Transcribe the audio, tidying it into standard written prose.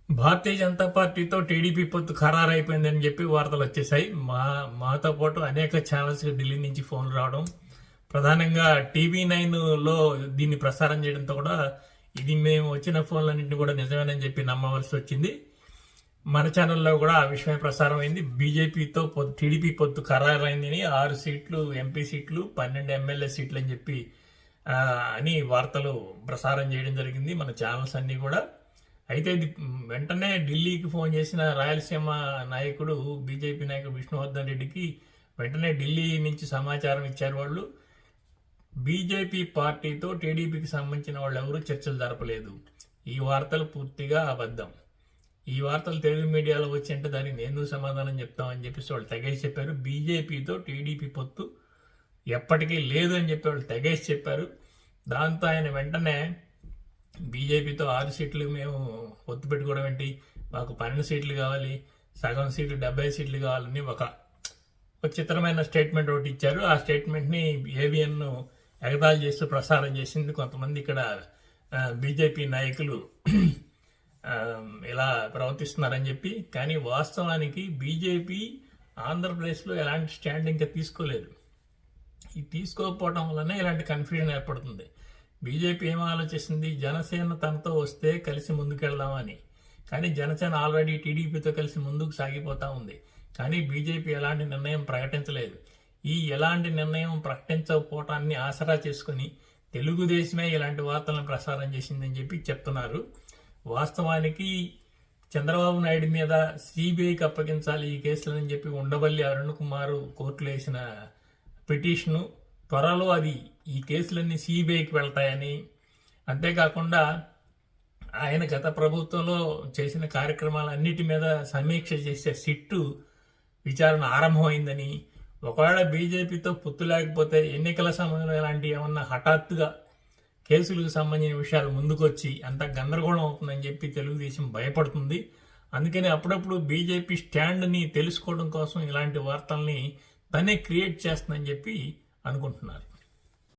భారతీయ జనతా పార్టీతో టీడీపీ పొత్తు ఖరారైపోయిందని చెప్పి వార్తలు వచ్చేసాయి. మాతో పాటు అనేక ఛానల్స్ ఢిల్లీ నుంచి ఫోన్లు రావడం, ప్రధానంగా TV9లో దీన్ని ప్రసారం చేయడంతో కూడా ఇది మేము వచ్చిన ఫోన్లన్నింటినీ కూడా నిజమేనని చెప్పి నమ్మవలసి వచ్చింది. మన ఛానల్లో కూడా ఆ విషయమే ప్రసారం అయింది. బీజేపీతో టీడీపీ పొత్తు ఖరారైందని 6 సీట్లు ఎంపీ సీట్లు 12 ఎమ్మెల్యే సీట్లు అని చెప్పి అని వార్తలు ప్రసారం చేయడం జరిగింది మన ఛానల్స్ అన్నీ కూడా. అయితే ఇది వెంటనే ఢిల్లీకి ఫోన్ చేసిన రాయలసీమ నాయకుడు బీజేపీ నాయకుడు విష్ణువర్ధన్ రెడ్డికి వెంటనే ఢిల్లీ నుంచి సమాచారం ఇచ్చారు. వాళ్ళు బీజేపీ పార్టీతో టీడీపీకి సంబంధించిన వాళ్ళు ఎవరూ చర్చలు జరపలేదు, ఈ వార్తలు పూర్తిగా అబద్ధం, ఈ వార్తలు తెలుగు మీడియాలో వచ్చి అంటే దానికి నేను సమాధానం చెప్తామని చెప్పేసి వాళ్ళు తెగేసి చెప్పారు. బీజేపీతో టీడీపీ పొత్తు ఎప్పటికీ లేదు అని చెప్పి వాళ్ళు తెగేసి చెప్పారు. దాంతో ఆయన వెంటనే బీజేపీతో 6 సీట్లు మేము పొత్తు పెట్టుకోవడం ఏంటి, మాకు 12 సీట్లు కావాలి, సగం సీట్లు 70 సీట్లు కావాలని ఒక చిత్రమైన స్టేట్మెంట్ ఒకటి ఇచ్చారు. ఆ స్టేట్మెంట్ని AVN ఎగతాళి చేస్తూ ప్రసారం చేసింది కొంతమంది ఇక్కడ బీజేపీ నాయకులు ఇలా ప్రవర్తిస్తున్నారని చెప్పి. కానీ వాస్తవానికి బీజేపీ ఆంధ్రప్రదేశ్లో ఎలాంటి స్టాండ్ ఇంకా తీసుకోలేదు. ఈ తీసుకోకపోవడం వల్లనే ఇలాంటి కన్ఫ్యూజన్ ఏర్పడుతుంది. బీజేపీ ఏం ఆలోచిస్తుంది, జనసేన తనతో వస్తే కలిసి ముందుకెళ్దామని. కానీ జనసేన ఆల్రెడీ టీడీపీతో కలిసి ముందుకు సాగిపోతా ఉంది. కానీ బీజేపీ ఎలాంటి నిర్ణయం ప్రకటించలేదు. ఈ ఎలాంటి నిర్ణయం ప్రకటించకపోవటాన్ని ఆసరా చేసుకుని తెలుగుదేశమే ఇలాంటి వార్తలను ప్రసారం చేసిందని చెప్పి చెప్తున్నారు. వాస్తవానికి చంద్రబాబు నాయుడు మీద సిబిఐకి అప్పగించాలి ఈ కేసులని చెప్పి ఉండవల్లి అరుణ్ కుమార్ కోర్టులో వేసిన పిటిషను త్వరలో అది ఈ కేసులన్నీ సిబిఐకి వెళ్తాయని, అంతేకాకుండా ఆయన గత ప్రభుత్వంలో చేసిన కార్యక్రమాలన్నిటి మీద సమీక్ష చేసే సిట్టు విచారణ ఆరంభమైందని, ఒకవేళ బీజేపీతో పొత్తు లేకపోతే ఎన్నికల సమయంలో ఇలాంటి ఏమన్నా హఠాత్తుగా కేసులకు సంబంధించిన విషయాలు ముందుకొచ్చి అంత గందరగోళం అవుతుందని చెప్పి తెలుగుదేశం భయపడుతుంది. అందుకని అప్పుడప్పుడు బీజేపీ స్టాండ్ని తెలుసుకోవడం కోసం ఇలాంటి వార్తల్ని తనే క్రియేట్ చేస్తుందని చెప్పి అనుకుంటున్నారు.